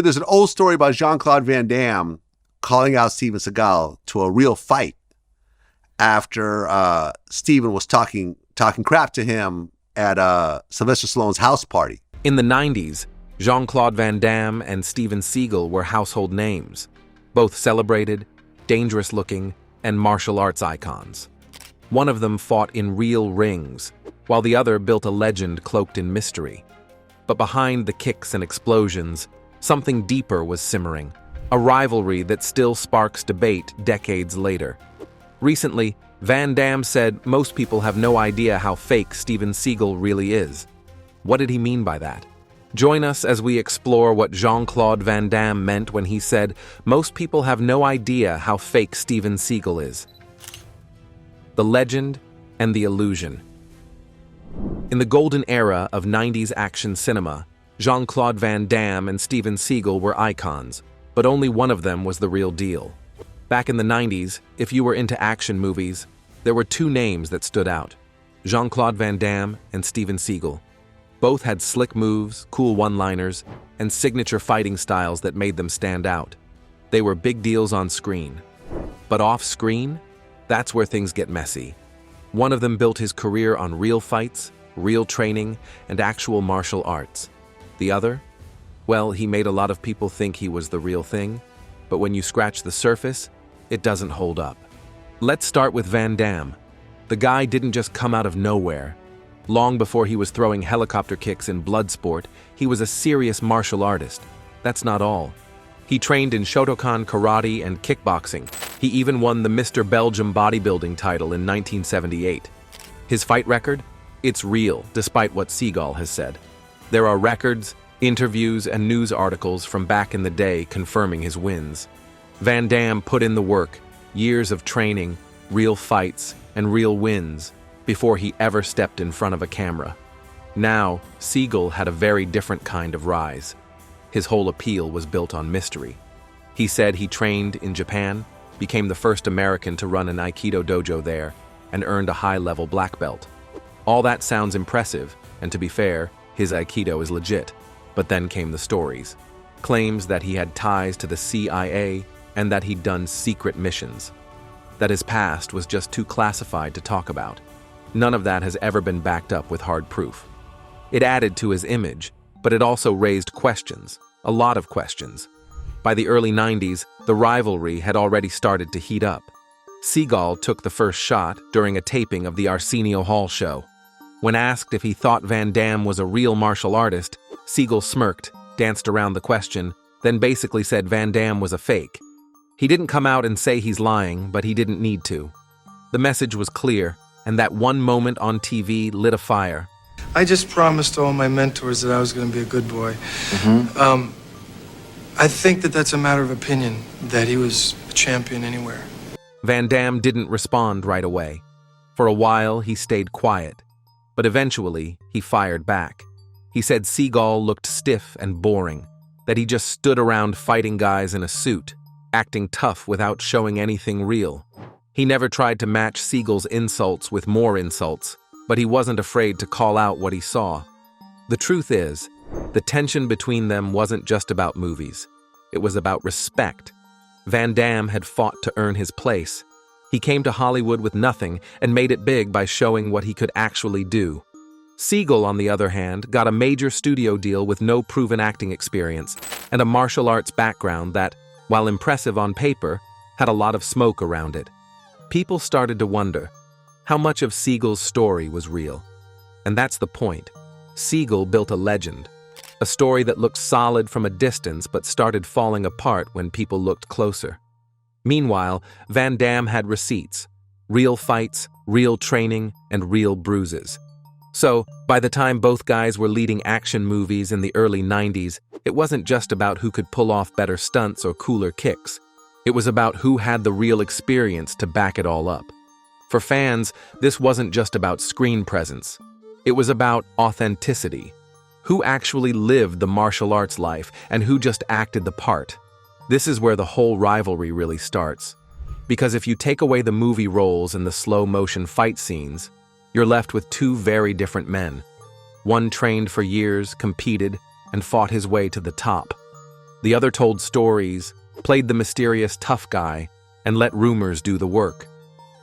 There's an old story about Jean Claude Van Damme calling out Steven Seagal to a real fight after Steven was talking crap to him at Sylvester Stallone's house party. In the 90s, Jean Claude Van Damme and Steven Seagal were household names, both celebrated, dangerous-looking, and martial arts icons. One of them fought in real rings, while the other built a legend cloaked in mystery. But behind the kicks and explosions, something deeper was simmering, a rivalry that still sparks debate decades later. Recently, Van Damme said most people have no idea how fake Steven Seagal really is. What did he mean by that? Join us as we explore what Jean Claude Van Damme meant when he said most people have no idea how fake Steven Seagal is. The legend and the illusion. In the golden era of 90s action cinema, Jean Claude Van Damme and Steven Seagal were icons, but only one of them was the real deal. Back in the 90s, if you were into action movies, there were two names that stood out: Jean Claude Van Damme and Steven Seagal. Both had slick moves, cool one-liners, and signature fighting styles that made them stand out. They were big deals on screen. But off-screen, that's where things get messy. One of them built his career on real fights, real training, and actual martial arts. The other? Well, he made a lot of people think he was the real thing, but when you scratch the surface, it doesn't hold up. Let's start with Van Damme. The guy didn't just come out of nowhere. Long before he was throwing helicopter kicks in Bloodsport, he was a serious martial artist. That's not all. He trained in Shotokan karate and kickboxing. He even won the Mr. Belgium bodybuilding title in 1978. His fight record? It's real, despite what Seagal has said. There are records, interviews, and news articles from back in the day confirming his wins. Van Damme put in the work, years of training, real fights, and real wins before he ever stepped in front of a camera. Now, Seagal had a very different kind of rise. His whole appeal was built on mystery. He said he trained in Japan, became the first American to run an Aikido dojo there, and earned a high-level black belt. All that sounds impressive, and to be fair, his Aikido is legit. But then came the stories. Claims that he had ties to the CIA and that he'd done secret missions. That his past was just too classified to talk about. None of that has ever been backed up with hard proof. It added to his image, but it also raised questions, a lot of questions. By the early 90s, the rivalry had already started to heat up. Seagal took the first shot during a taping of the Arsenio Hall show. When asked if he thought Van Damme was a real martial artist, Seagal smirked, danced around the question, then basically said Van Damme was a fake. He didn't come out and say he's lying, but he didn't need to. The message was clear, and that one moment on TV lit a fire. I just promised all my mentors that I was going to be a good boy. I think that that's a matter of opinion, that he was a champion anywhere. Van Damme didn't respond right away. For a while, he stayed quiet. But eventually, he fired back. He said Seagal looked stiff and boring, that he just stood around fighting guys in a suit, acting tough without showing anything real. He never tried to match Seagal's insults with more insults, but he wasn't afraid to call out what he saw. The truth is, the tension between them wasn't just about movies. It was about respect. Van Damme had fought to earn his place. He came to Hollywood with nothing and made it big by showing what he could actually do. Seagal, on the other hand, got a major studio deal with no proven acting experience and a martial arts background that, while impressive on paper, had a lot of smoke around it. People started to wonder, how much of Seagal's story was real? And that's the point. Seagal built a legend, a story that looked solid from a distance but started falling apart when people looked closer. Meanwhile, Van Damme had receipts, real fights, real training, and real bruises. So, by the time both guys were leading action movies in the early 90s, it wasn't just about who could pull off better stunts or cooler kicks. It was about who had the real experience to back it all up. For fans, this wasn't just about screen presence. It was about authenticity. Who actually lived the martial arts life and who just acted the part? This is where the whole rivalry really starts. Because if you take away the movie roles and the slow-motion fight scenes, you're left with two very different men. One trained for years, competed, and fought his way to the top. The other told stories, played the mysterious tough guy, and let rumors do the work.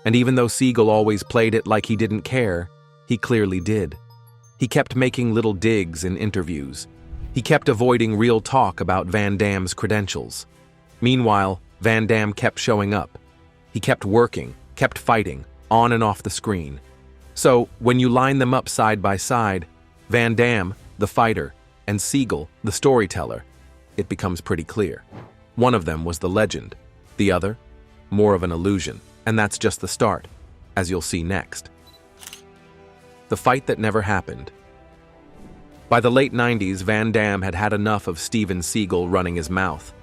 And even though Seagal always played it like he didn't care, he clearly did. He kept making little digs in interviews. He kept avoiding real talk about Van Damme's credentials. Meanwhile, Van Damme kept showing up. He kept working, kept fighting, on and off the screen. So, when you line them up side by side, Van Damme, the fighter, and Seagal, the storyteller, it becomes pretty clear. One of them was the legend, the other, more of an illusion, and that's just the start, as you'll see next. The fight that never happened. By the late 90s, Van Damme had had enough of Steven Seagal running his mouth.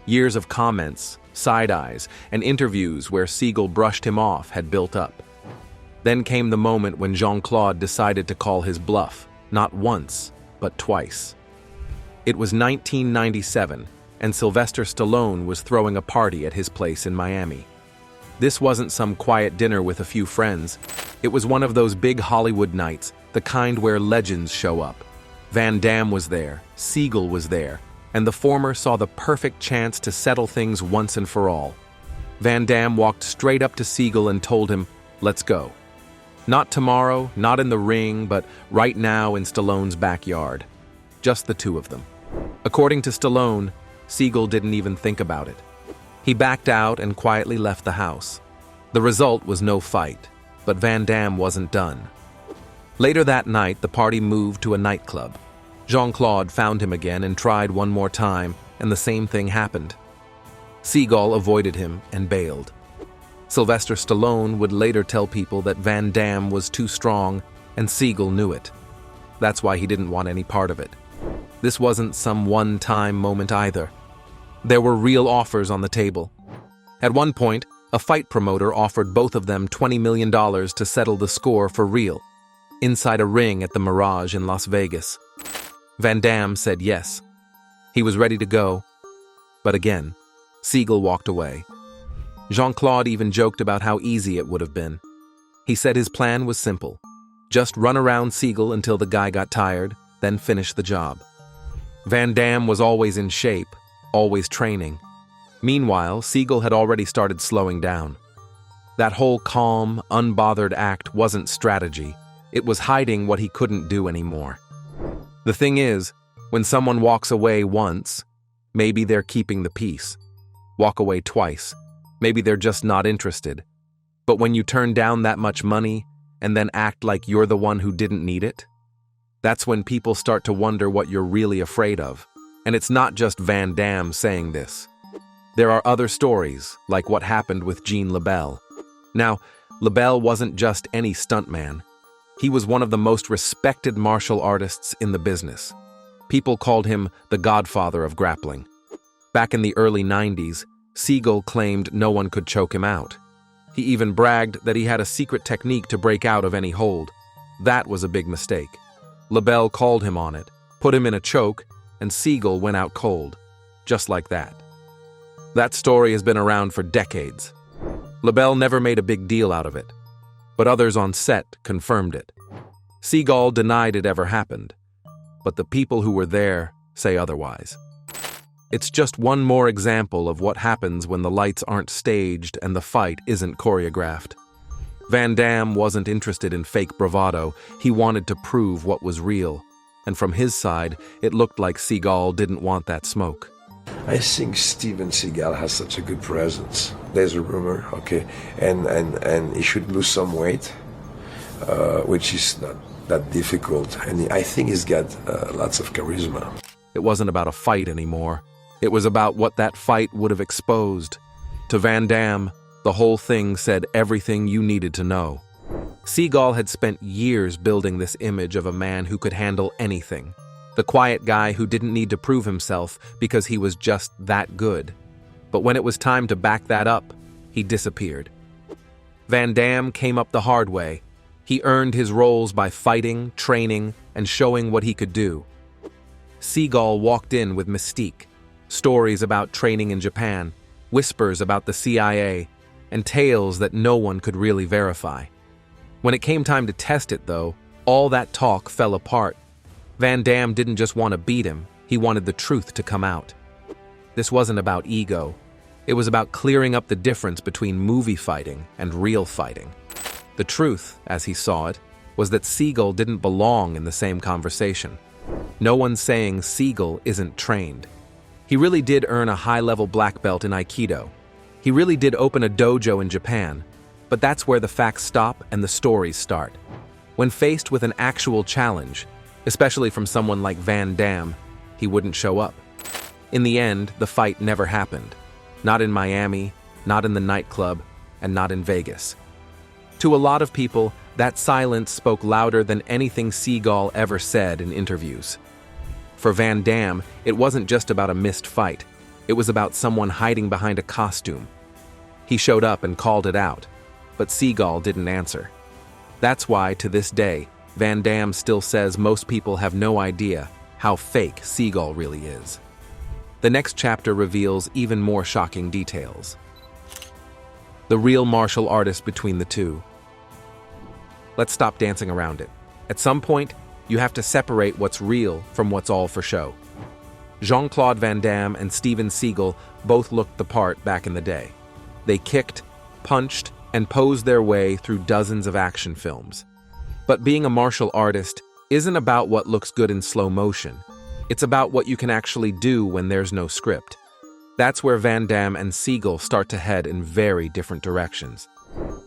Years of comments, side-eyes, and interviews where Seagal brushed him off had built up. Then came the moment when Jean Claude decided to call his bluff, not once, but twice. It was 1997, and Sylvester Stallone was throwing a party at his place in Miami. This wasn't some quiet dinner with a few friends. It was one of those big Hollywood nights, the kind where legends show up. Van Damme was there, Seagal was there, and the former saw the perfect chance to settle things once and for all. Van Damme walked straight up to Seagal and told him, "Let's go." Not tomorrow, not in the ring, but right now in Stallone's backyard. Just the two of them. According to Stallone, Seagal didn't even think about it. He backed out and quietly left the house. The result was no fight, but Van Damme wasn't done. Later that night, the party moved to a nightclub. Jean Claude found him again and tried one more time, and the same thing happened. Seagal avoided him and bailed. Sylvester Stallone would later tell people that Van Damme was too strong, and Seagal knew it. That's why he didn't want any part of it. This wasn't some one-time moment either. There were real offers on the table. At one point, a fight promoter offered both of them $20 million to settle the score for real, inside a ring at the Mirage in Las Vegas. Van Damme said yes. He was ready to go. But again, Seagal walked away. Jean Claude even joked about how easy it would have been. He said his plan was simple. Just run around Seagal until the guy got tired, then finish the job. Van Damme was always in shape, always training. Meanwhile, Seagal had already started slowing down. That whole calm, unbothered act wasn't strategy. It was hiding what he couldn't do anymore. The thing is, when someone walks away once, maybe they're keeping the peace. Walk away twice, maybe they're just not interested. But when you turn down that much money and then act like you're the one who didn't need it, that's when people start to wonder what you're really afraid of. And it's not just Van Damme saying this. There are other stories, like what happened with Jean LaBelle. Now, LaBelle wasn't just any stuntman. He was one of the most respected martial artists in the business. People called him the godfather of grappling. Back in the early 90s, Seagal claimed no one could choke him out. He even bragged that he had a secret technique to break out of any hold. That was a big mistake. LaBelle called him on it, put him in a choke, and Seagal went out cold. Just like that. That story has been around for decades. LaBelle never made a big deal out of it, but others on set confirmed it. Seagal denied it ever happened, but the people who were there say otherwise. It's just one more example of what happens when the lights aren't staged and the fight isn't choreographed. Van Damme wasn't interested in fake bravado. He wanted to prove what was real. And from his side, it looked like Seagal didn't want that smoke. I think Steven Seagal has such a good presence. There's a rumor, okay, and he should lose some weight, which is not that difficult. And I think he's got lots of charisma. It wasn't about a fight anymore. It was about what that fight would have exposed. To Van Damme, the whole thing said everything you needed to know. Seagal had spent years building this image of a man who could handle anything. The quiet guy who didn't need to prove himself because he was just that good. But when it was time to back that up, he disappeared. Van Damme came up the hard way. He earned his roles by fighting, training, and showing what he could do. Seagal walked in with mystique, stories about training in Japan, whispers about the CIA, and tales that no one could really verify. When it came time to test it, though, all that talk fell apart. Van Damme didn't just want to beat him, he wanted the truth to come out. This wasn't about ego. It was about clearing up the difference between movie fighting and real fighting. The truth, as he saw it, was that Seagal didn't belong in the same conversation. No one's saying Seagal isn't trained. He really did earn a high-level black belt in Aikido. He really did open a dojo in Japan, but that's where the facts stop and the stories start. When faced with an actual challenge, especially from someone like Van Damme, he wouldn't show up. In the end, the fight never happened. Not in Miami, not in the nightclub, and not in Vegas. To a lot of people, that silence spoke louder than anything Seagal ever said in interviews. For Van Damme, it wasn't just about a missed fight. It was about someone hiding behind a costume. He showed up and called it out, but Seagal didn't answer. That's why, to this day, Van Damme still says most people have no idea how fake Seagal really is. The next chapter reveals even more shocking details. The real martial artist between the two. Let's stop dancing around it. At some point, you have to separate what's real from what's all for show. Jean Claude Van Damme and Steven Seagal both looked the part back in the day. They kicked, punched, and posed their way through dozens of action films. But being a martial artist isn't about what looks good in slow motion. It's about what you can actually do when there's no script. That's where Van Damme and Seagal start to head in very different directions.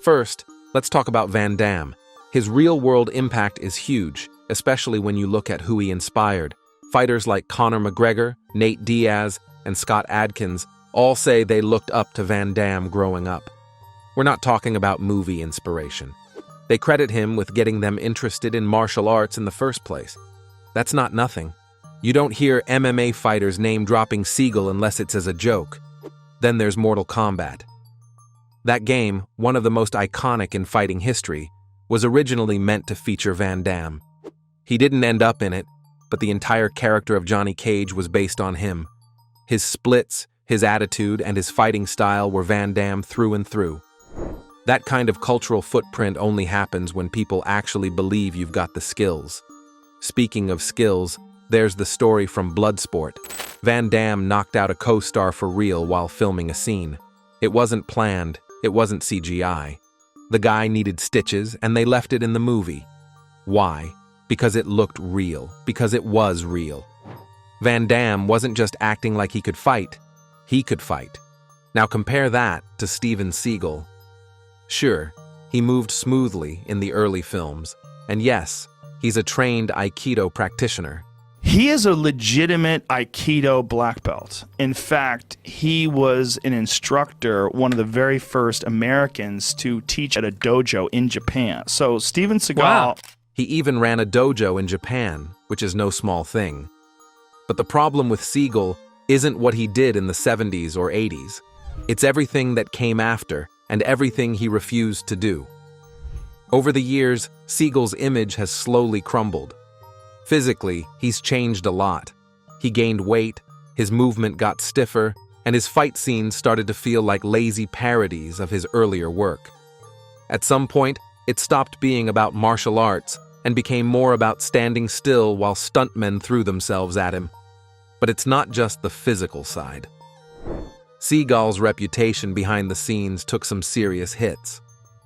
First, let's talk about Van Damme. His real-world impact is huge, especially when you look at who he inspired. Fighters like Conor McGregor, Nate Diaz, and Scott Adkins all say they looked up to Van Damme growing up. We're not talking about movie inspiration. They credit him with getting them interested in martial arts in the first place. That's not nothing. You don't hear MMA fighters name-dropping Seagal unless it's as a joke. Then there's Mortal Kombat. That game, one of the most iconic in fighting history, was originally meant to feature Van Damme. He didn't end up in it, but the entire character of Johnny Cage was based on him. His splits, his attitude, and his fighting style were Van Damme through and through. That kind of cultural footprint only happens when people actually believe you've got the skills. Speaking of skills, there's the story from Bloodsport. Van Damme knocked out a co-star for real while filming a scene. It wasn't planned, it wasn't CGI. The guy needed stitches, and they left it in the movie. Why? Because it looked real, because it was real. Van Damme wasn't just acting like he could fight. He could fight. Now compare that to Steven Seagal. Sure, he moved smoothly in the early films, and yes, he's a trained Aikido practitioner. He is a legitimate Aikido black belt. In fact, he was an instructor, one of the very first Americans to teach at a dojo in Japan. So Steven Seagal... Wow. He even ran a dojo in Japan, which is no small thing. But the problem with Seagal isn't what he did in the 70s or 80s. It's everything that came after, and everything he refused to do. Over the years, Seagal's image has slowly crumbled. Physically, he's changed a lot. He gained weight, his movement got stiffer, and his fight scenes started to feel like lazy parodies of his earlier work. At some point, it stopped being about martial arts and became more about standing still while stuntmen threw themselves at him. But it's not just the physical side. Seagal's reputation behind the scenes took some serious hits.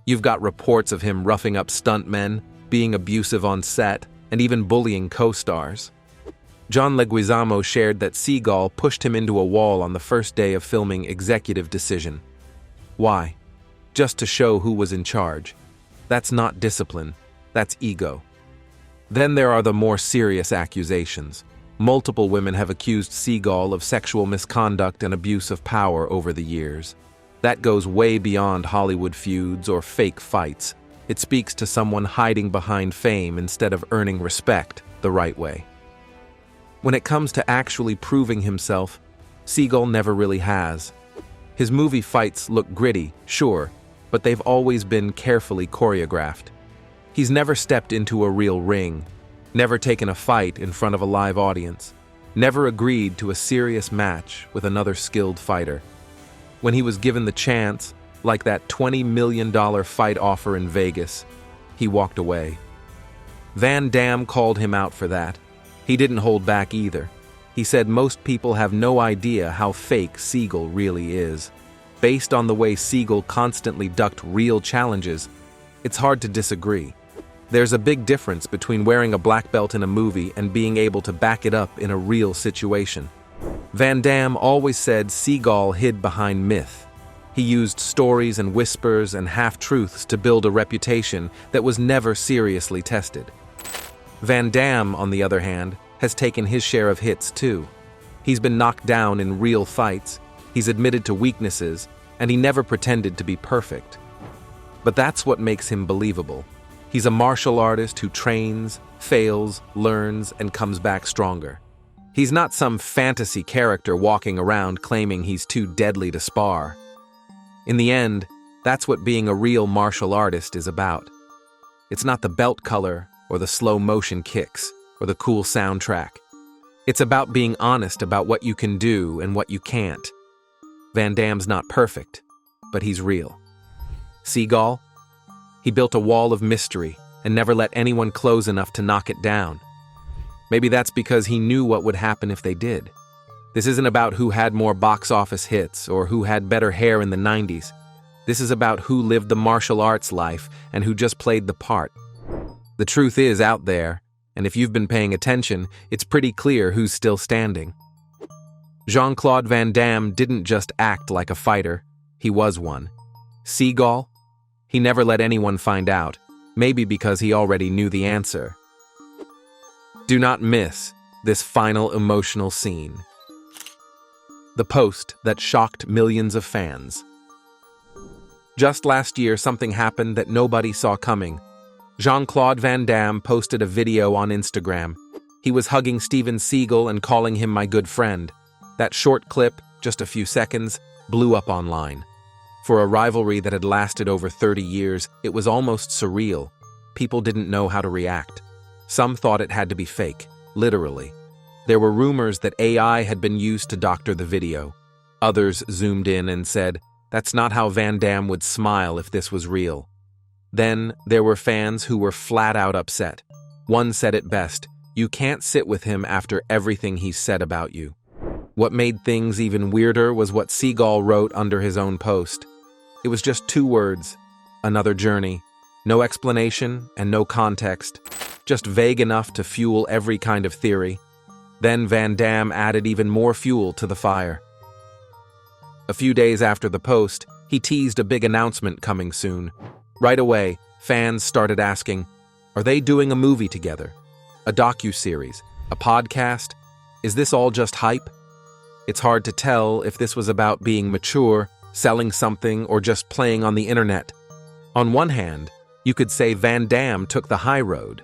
You've got reports of him roughing up stuntmen, being abusive on set, and even bullying co-stars. John Leguizamo shared that Seagal pushed him into a wall on the first day of filming Executive Decision. Why? Just to show who was in charge. That's not discipline, that's ego. Then there are the more serious accusations. Multiple women have accused Seagal of sexual misconduct and abuse of power over the years. That goes way beyond Hollywood feuds or fake fights. It speaks to someone hiding behind fame instead of earning respect the right way. When it comes to actually proving himself, Seagal never really has. His movie fights look gritty, sure, but they've always been carefully choreographed. He's never stepped into a real ring, never taken a fight in front of a live audience, never agreed to a serious match with another skilled fighter. When he was given the chance, like that $20 million fight offer in Vegas, he walked away. Van Damme called him out for that. He didn't hold back either. He said most people have no idea how fake Seagal really is. Based on the way Seagal constantly ducked real challenges, it's hard to disagree. There's a big difference between wearing a black belt in a movie and being able to back it up in a real situation. Van Damme always said Seagal hid behind myth. He used stories and whispers and half-truths to build a reputation that was never seriously tested. Van Damme, on the other hand, has taken his share of hits too. He's been knocked down in real fights, he's admitted to weaknesses, and he never pretended to be perfect. But that's what makes him believable. He's a martial artist who trains, fails, learns, and comes back stronger. He's not some fantasy character walking around claiming he's too deadly to spar. In the end, that's what being a real martial artist is about. It's not the belt color, or the slow motion kicks, or the cool soundtrack. It's about being honest about what you can do and what you can't. Van Damme's not perfect, but he's real. Seagal? He built a wall of mystery and never let anyone close enough to knock it down. Maybe that's because he knew what would happen if they did. This isn't about who had more box office hits or who had better hair in the 90s. This is about who lived the martial arts life and who just played the part. The truth is out there, and if you've been paying attention, it's pretty clear who's still standing. Jean Claude Van Damme didn't just act like a fighter, he was one. Seagal? He never let anyone find out, maybe because he already knew the answer. Do not miss this final emotional scene. The post that shocked millions of fans. Just last year, something happened that nobody saw coming. Jean Claude Van Damme posted a video on Instagram. He was hugging Steven Seagal and calling him my good friend. That short clip, just a few seconds, blew up online. For a rivalry that had lasted over 30 years, it was almost surreal. People didn't know how to react. Some thought it had to be fake, literally. There were rumors that AI had been used to doctor the video. Others zoomed in and said, that's not how Van Damme would smile if this was real. Then there were fans who were flat out upset. One said it best, you can't sit with him after everything he's said about you. What made things even weirder was what Seagal wrote under his own post. It was just 2 words, another journey. No explanation and no context, just vague enough to fuel every kind of theory. Then Van Damme added even more fuel to the fire. A few days after the post, he teased a big announcement coming soon. Right away, fans started asking, are they doing a movie together? A docu-series? A podcast? Is this all just hype? It's hard to tell if this was about being mature, selling something, or just playing on the internet. On one hand, you could say Van Damme took the high road.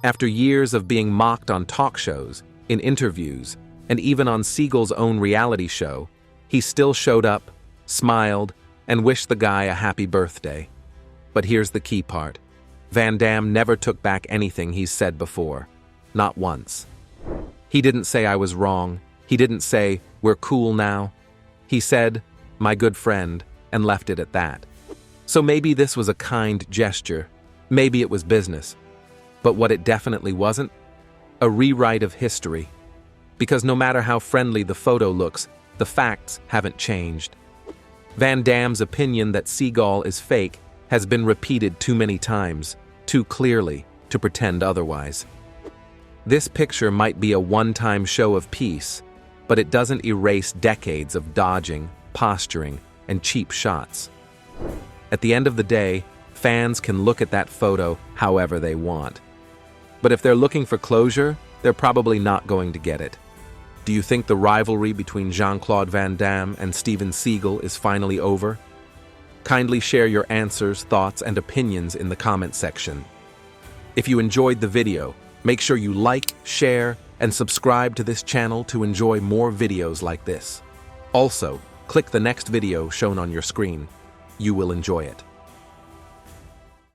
After years of being mocked on talk shows, in interviews, and even on Seagal's own reality show, he still showed up, smiled, and wished the guy a happy birthday. But here's the key part. Van Damme never took back anything he's said before. Not once. He didn't say I was wrong. He didn't say, we're cool now. He said, my good friend, and left it at that. So maybe this was a kind gesture. Maybe it was business. But what it definitely wasn't? A rewrite of history. Because no matter how friendly the photo looks, the facts haven't changed. Van Damme's opinion that Seagal is fake has been repeated too many times, too clearly, to pretend otherwise. This picture might be a one-time show of peace, but it doesn't erase decades of dodging, posturing, and cheap shots. At the end of the day, fans can look at that photo however they want. But if they're looking for closure, they're probably not going to get it. Do you think the rivalry between Jean Claude Van Damme and Steven Seagal is finally over? Kindly share your answers, thoughts, and opinions in the comment section. If you enjoyed the video, make sure you like, share, and subscribe to this channel to enjoy more videos like this. Also, click the next video shown on your screen. You will enjoy it.